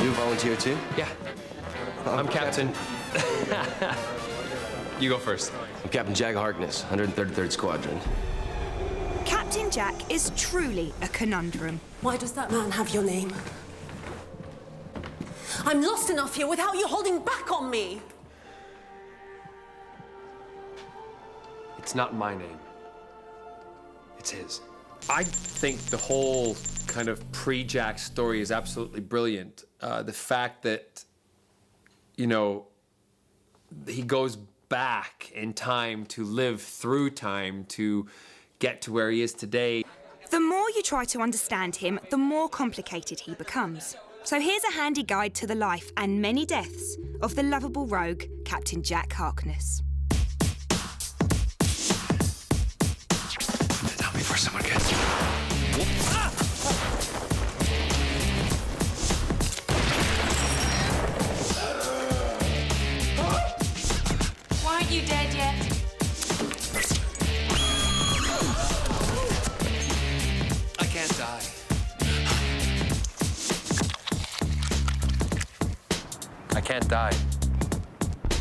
You a volunteer too? Yeah. I'm Captain. You go first. I'm Captain Jack Harkness, 133rd Squadron. Captain Jack is truly a conundrum. Why does that man have your name? I'm lost enough here without you holding back on me. It's not my name. It's his. I think the whole kind of pre-Jack story is absolutely brilliant. The fact that, you know, he goes back in time to live through time to get to where he is today. The more you try to understand him, the more complicated he becomes. So here's a handy guide to the life and many deaths of the lovable rogue, Captain Jack Harkness. Tell me before someone gets you. Why aren't you dead yet? I can't die. I can't die.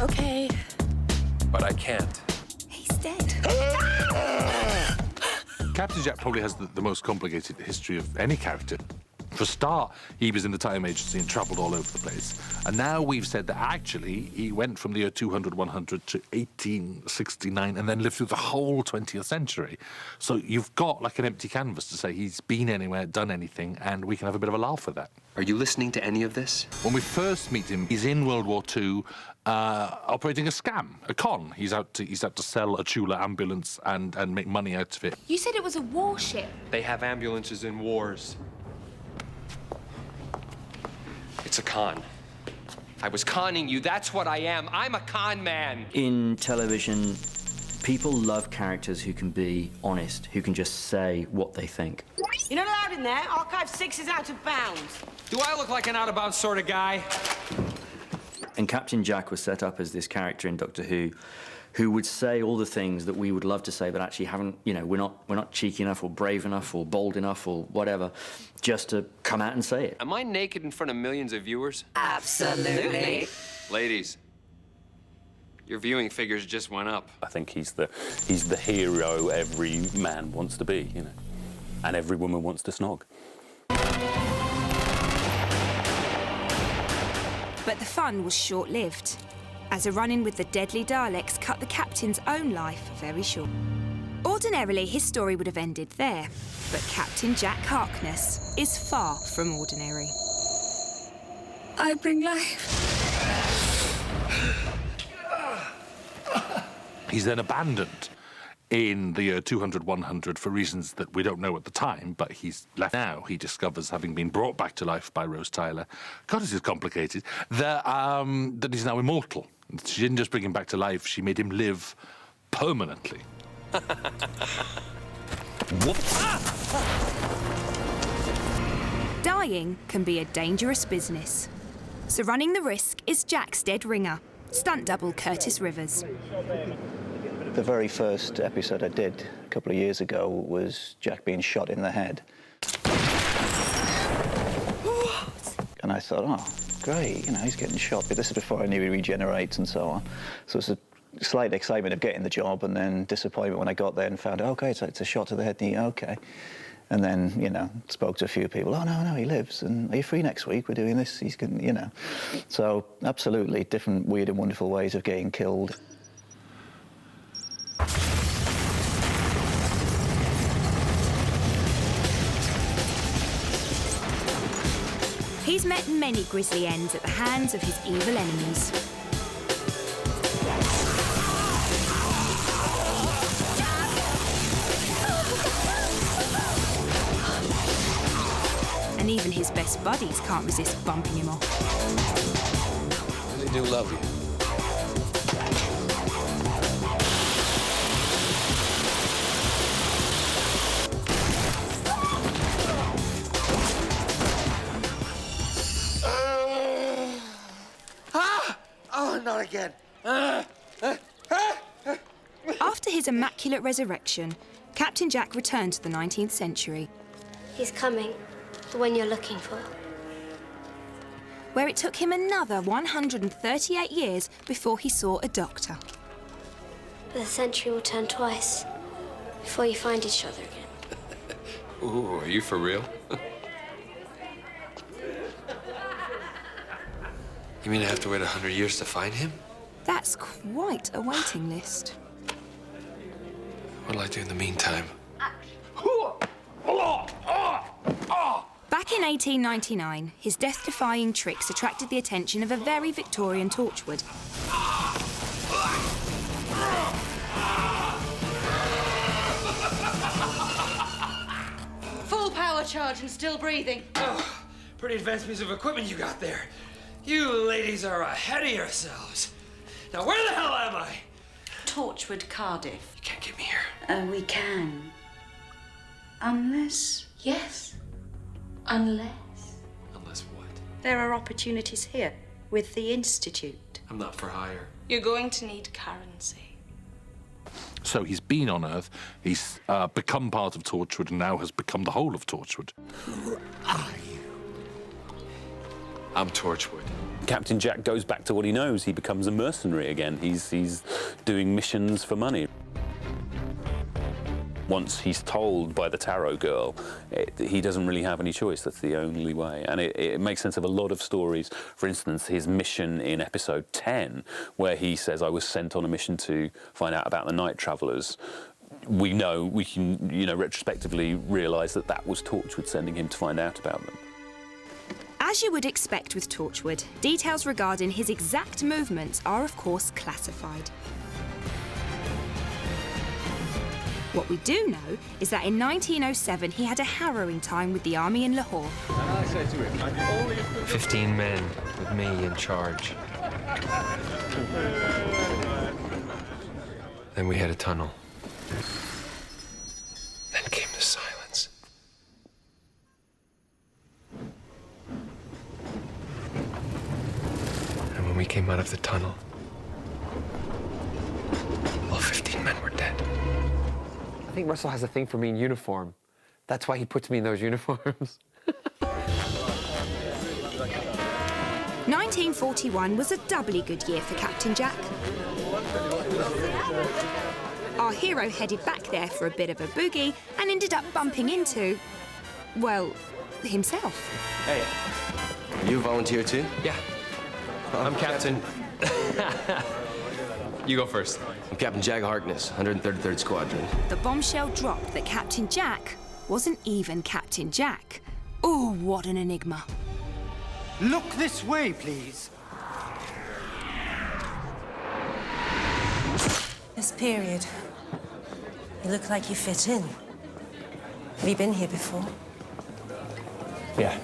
Okay. But I can't. He's dead. Captain Jack probably has the most complicated history of any character. For a start, he was in the time agency and travelled all over the place. And now we've said that actually he went from the year 200, 100 to 1869 and then lived through the whole 20th century. So you've got like an empty canvas to say he's been anywhere, done anything, and we can have a bit of a laugh with that. Are you listening to any of this? When we first meet him, he's in World War II, operating a scam, a con. He's out to sell a Chula ambulance and make money out of it. You said it was a warship. They have ambulances in wars. It's a con. I was conning you. That's what I am. I'm a con man. In television, people love characters who can be honest, who can just say what they think. You're not allowed in there. Archive 6 is out of bounds. Do I look like an out-of-bounds sort of guy? And Captain Jack was set up as this character in Doctor who would say all the things that we would love to say, but actually haven't, you know, we're not cheeky enough or brave enough or bold enough or whatever, just to come out and say it. Am I naked in front of millions of viewers? Absolutely. Ladies, your viewing figures just went up. I think he's the hero every man wants to be, you know, and every woman wants to snog. But the fun was short-lived, as a run-in with the deadly Daleks cut the captain's own life very short. Ordinarily, his story would have ended there, but Captain Jack Harkness is far from ordinary. I bring life. He's then abandoned in the year 200, 100 for reasons that we don't know at the time, but he's left now. He discovers, having been brought back to life by Rose Tyler, God, this is complicated, that he's now immortal. She didn't just bring him back to life, she made him live permanently. Dying can be a dangerous business. So running the risk is Jack's dead ringer, stunt double Curtis Rivers. The very first episode I did a couple of years ago was Jack being shot in the head. And I thought, oh, great, you know, he's getting shot. But this is before I knew he regenerates and so on. So it's a slight excitement of getting the job and then disappointment when I got there and found out, okay, it's a shot to the head, knee, okay. And then, you know, spoke to a few people, oh, no, he lives, and are you free next week? We're doing this, he's going, you know. So, absolutely, different weird and wonderful ways of getting killed. He's met many grisly ends at the hands of his evil enemies. And even his best buddies can't resist bumping him off. They do love you. Oh, not again. After his immaculate resurrection, Captain Jack returned to the 19th century. He's coming, the one you're looking for. where it took him another 138 years before he saw a doctor. The century will turn twice before you find each other again. Ooh, are you for real? You mean I have to wait 100 years to find him? That's quite a waiting list. What'll I do in the meantime? Back in 1899, his death-defying tricks attracted the attention of a very Victorian Torchwood. Full power charge and still breathing. Oh, pretty advanced piece of equipment you got there. You ladies are ahead of yourselves. Now, where the hell am I? Torchwood, Cardiff. You can't get me here. We can. Unless... Yes. Unless... Unless what? There are opportunities here with the Institute. I'm not for hire. You're going to need currency. So he's been on Earth, he's become part of Torchwood, and now has become the whole of Torchwood. Who are you? I'm Torchwood. Captain Jack goes back to what he knows. He becomes a mercenary again. He's doing missions for money. Once he's told by the tarot girl, he doesn't really have any choice. That's the only way. And it makes sense of a lot of stories. For instance, his mission in episode 10, where he says, I was sent on a mission to find out about the night travellers. We can, retrospectively realise that that was Torchwood sending him to find out about them. As you would expect with Torchwood, details regarding his exact movements are, of course, classified. What we do know is that in 1907 he had a harrowing time with the army in Lahore. 15 men with me in charge. Then we had a tunnel. Then came the silence. And when we came out of the tunnel, all 15 men were dead. I think Russell has a thing for me in uniform. That's why he puts me in those uniforms. 1941 was a doubly good year for Captain Jack. Our hero headed back there for a bit of a boogie and ended up bumping into, well, himself. Hey, you volunteer too? Yeah. I'm Captain... You go first. I'm Captain Jack Harkness, 133rd Squadron. The bombshell dropped that Captain Jack wasn't even Captain Jack. Ooh, what an enigma. Look this way, please. This period, you look like you fit in. Have you been here before? Yeah.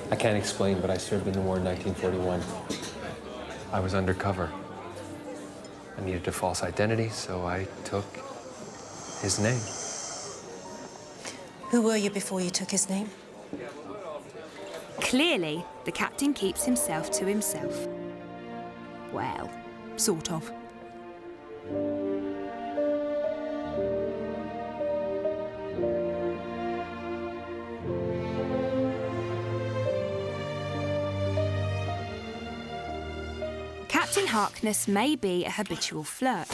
I can't explain, but I served in the war in 1941. I was undercover. I needed a false identity, so I took his name. Who were you before you took his name? Clearly, the captain keeps himself to himself. Well, sort of. Captain Harkness may be a habitual flirt.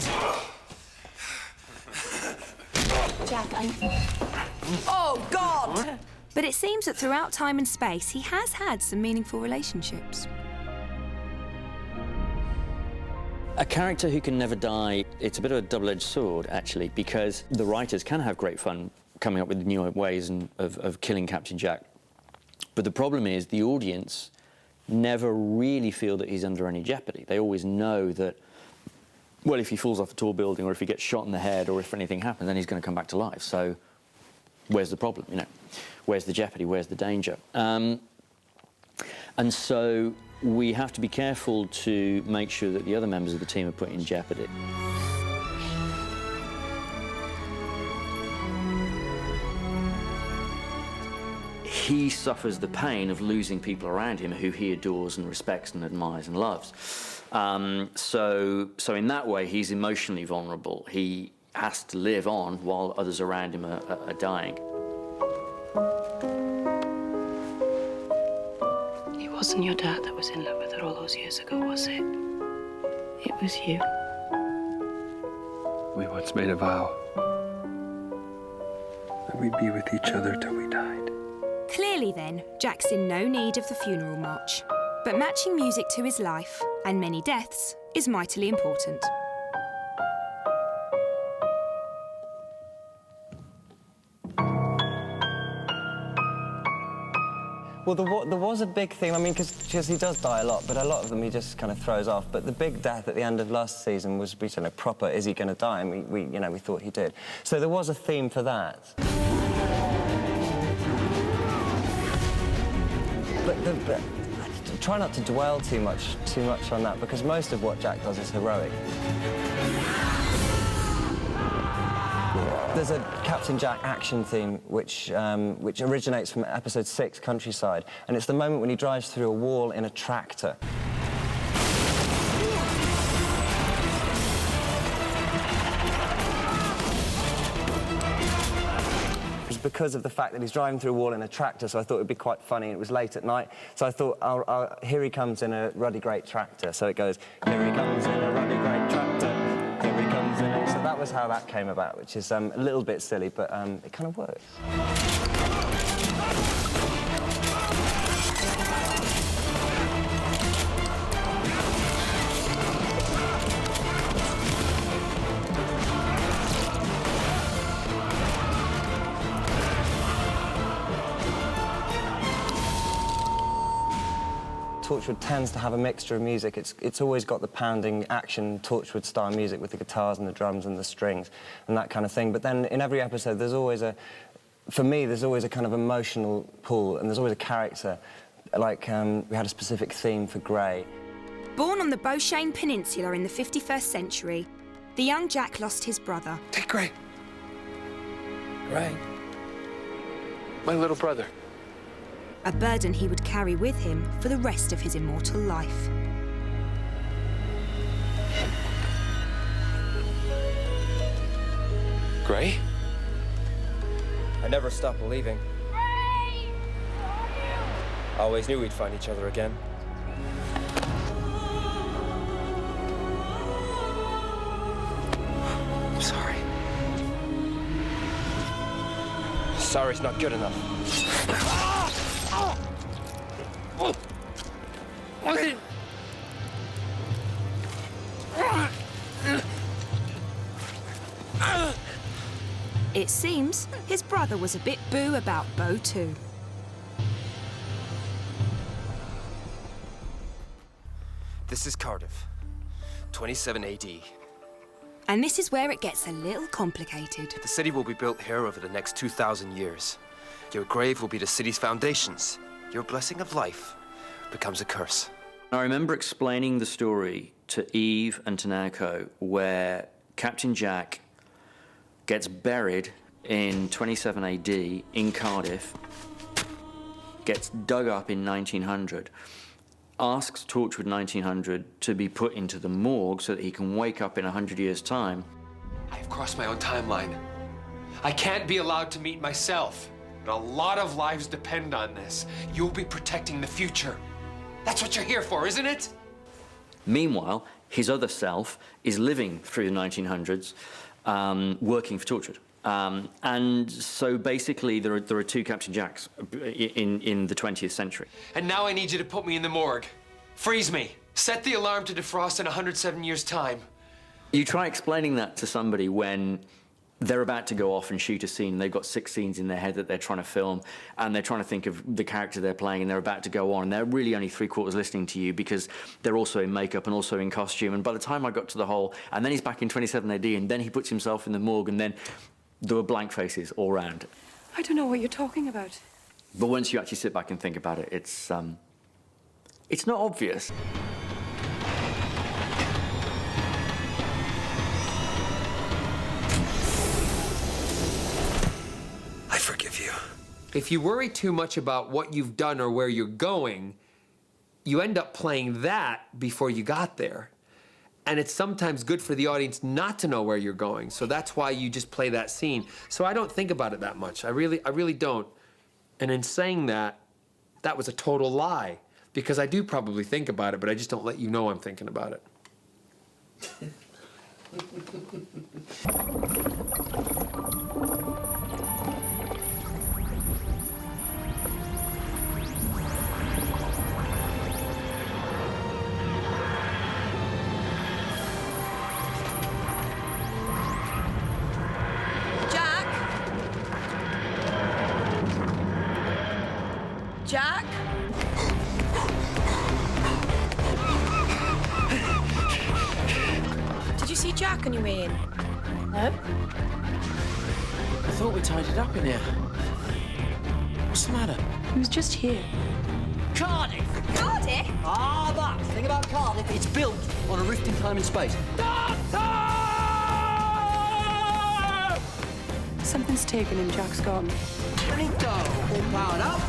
Jack, Oh, God! But it seems that throughout time and space, he has had some meaningful relationships. A character who can never die, it's a bit of a double-edged sword, actually, because the writers can have great fun coming up with new ways of killing Captain Jack. But the problem is the audience never really feel that he's under any jeopardy. They always know that, well, if he falls off a tall building or if he gets shot in the head or if anything happens, then he's going to come back to life. So where's the problem, you know? Where's the jeopardy? Where's the danger? And so we have to be careful to make sure that the other members of the team are put in jeopardy. He suffers the pain of losing people around him who he adores and respects and admires and loves. So in that way, he's emotionally vulnerable. He has to live on while others around him are dying. wasn't your dad that was in love with her all those years ago, was it? It was you. We once made a vow that we'd be with each other till we died. Clearly then, Jack's in no need of the funeral march. But matching music to his life, and many deaths, is mightily important. Well, there was a big theme, I mean, because he does die a lot, but a lot of them he just kind of throws off. But the big death at the end of last season was, we said, like, proper, is he going to die? And we thought he did. So there was a theme for that. But I try not to dwell too much on that, because most of what Jack does is heroic. There's a Captain Jack action theme which originates from episode 6, Countryside, and it's the moment when he drives through a wall in a tractor. It was because of the fact that he's driving through a wall in a tractor, so I thought it would be quite funny, and it was late at night, so I thought, here he comes in a ruddy great tractor. So it goes, here he comes in a ruddy great tractor. Here he comes in. So that was how that came about, which is a little bit silly, but it kind of works. Torchwood tends to have a mixture of music. It's always got the pounding action Torchwood-style music with the guitars and the drums and the strings and that kind of thing. But then in every episode, there's always for me, there's always a kind of emotional pull, and there's always a character. Like, we had a specific theme for Grey. Born on the Beauchesne Peninsula in the 51st century, the young Jack lost his brother. Take Gray. Right. My little brother. A burden he would carry with him for the rest of his immortal life. Gray? I never stopped believing. I always knew we'd find each other again. I'm sorry. Sorry's not good enough. It seems his brother was a bit boo about Beau too. This is Cardiff, 27 AD. And this is where it gets a little complicated. The city will be built here over the next 2,000 years. Your grave will be the city's foundations. Your blessing of life becomes a curse. I remember explaining the story to Eve and to Naoko, where Captain Jack gets buried in 27 AD in Cardiff, gets dug up in 1900, asks Torchwood 1900 to be put into the morgue so that he can wake up in 100 years' time. I've crossed my own timeline. I can't be allowed to meet myself. But a lot of lives depend on this. You'll be protecting the future. That's what you're here for, isn't it? Meanwhile, his other self is living through the 1900s, working for Torchwood. And so basically there are two Captain Jacks in the 20th century. And now I need you to put me in the morgue. Freeze me. Set the alarm to defrost in 107 years' time. You try explaining that to somebody when they're about to go off and shoot a scene. They've got 6 scenes in their head that they're trying to film, and they're trying to think of the character they're playing, and they're about to go on, and they're really only 3/4 listening to you because they're also in makeup and also in costume. And by the time I got to the whole, and then he's back in 27 AD, and then he puts himself in the morgue, and then there were blank faces all round. I don't know what you're talking about. But once you actually sit back and think about it, it's not obvious. I forgive you. If you worry too much about what you've done or where you're going, you end up playing that before you got there. And it's sometimes good for the audience not to know where you're going. So that's why you just play that scene. So I don't think about it that much. I really don't. And in saying that, that was a total lie. Because I do probably think about it, but I just don't let you know I'm thinking about it. Jack? Did you see Jack on your way in? No. I thought we tidied up in here. What's the matter? He was just here. Cardiff! Cardiff? Ah, that thing about Cardiff, it's built on a rift in time and space. Something's taken him. Jack's gone. Finito! All powered up.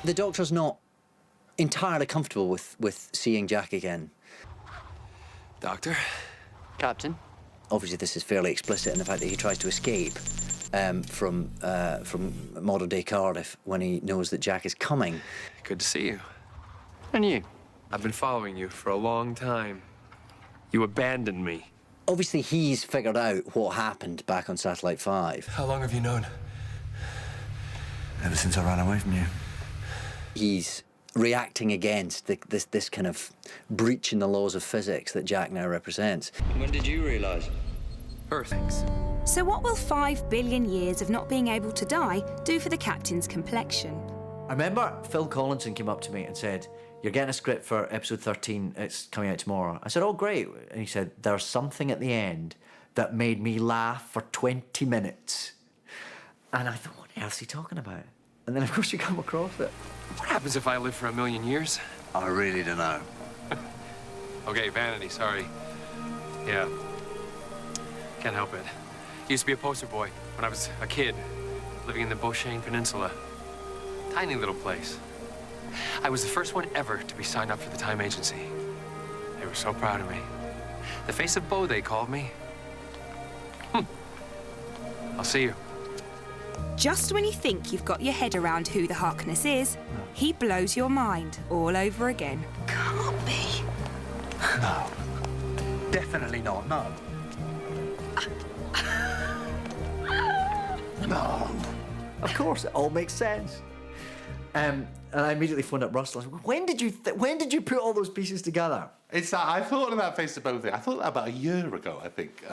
The Doctor's not entirely comfortable with seeing Jack again. Doctor? Captain? Obviously, this is fairly explicit in the fact that he tries to escape from modern-day Cardiff when he knows that Jack is coming. Good to see you. And you? I've been following you for a long time. You abandoned me. Obviously, he's figured out what happened back on Satellite 5. How long have you known? Ever since I ran away from you. He's reacting against this kind of breach in the laws of physics that Jack now represents. When did you realise? Earthings. So what will 5 billion years of not being able to die do for the captain's complexion? I remember Phil Collinson came up to me and said, "You're getting a script for episode 13, it's coming out tomorrow." I said, "Oh, great." And he said, "There's something at the end that made me laugh for 20 minutes. And I thought, what else is he talking about? And then, of course, you come across it. What happens if I live for 1,000,000 years? I really don't know. Okay, vanity, sorry. Yeah. Can't help it. Used to be a poster boy when I was a kid, living in the Beauchesne Peninsula. Tiny little place. I was the first one ever to be signed up for the Time Agency. They were so proud of me. The face of Beau, they called me. I'll see you. Just when you think you've got your head around who the Harkness is, he blows your mind all over again. Can't be. No. Definitely not, no. No. Of course, it all makes sense. And I immediately phoned up Russell. I said, when did you put all those pieces together? It's that I thought of that face of both thing. I thought that about a year ago, I think.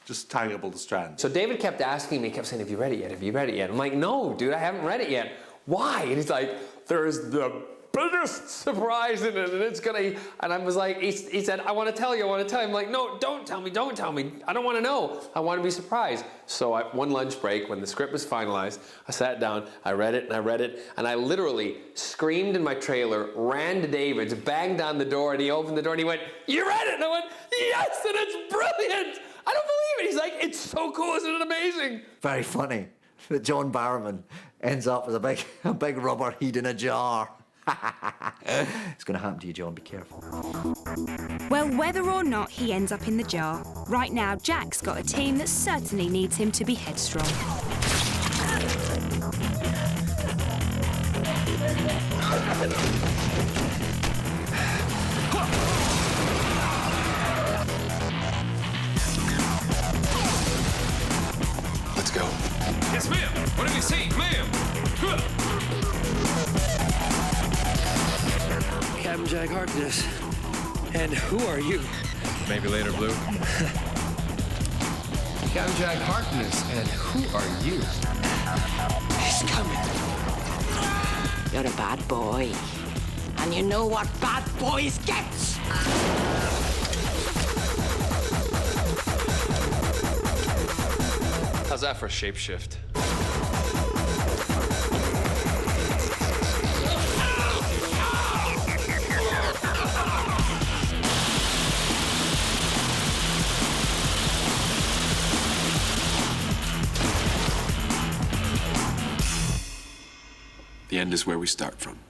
Just tying up all the strands. So David kept asking me, kept saying, "Have you read it yet? Have you read it yet?" I'm like, "No, dude, I haven't read it yet." Why? And he's like, "There's the biggest surprise in it, and it's gonna..." And I was like, he said, "I want to tell you, I want to tell you." I'm like, "No, don't tell me, don't tell me. I don't want to know. I want to be surprised." So one lunch break, when the script was finalized, I sat down, I read it, and I literally screamed in my trailer, ran to David's, banged on the door, and he opened the door, and he went, "You read it?" And I went, "Yes, and it's brilliant. I don't believe it." He's like, "It's so cool, isn't it amazing?" Very funny that John Barrowman ends up as a big rubber heat in a jar. It's going to happen to you, John. Be careful. Well, whether or not he ends up in the jar, right now Jack's got a team that certainly needs him to be headstrong. Let's go. Yes, ma'am. What have you seen, ma'am? Captain Jack Harkness. And who are you? Maybe later, Blue. Captain Jack Harkness, and who are you? He's coming. You're a bad boy. And you know what bad boys get. How's that for a shapeshift? The end is where we start from.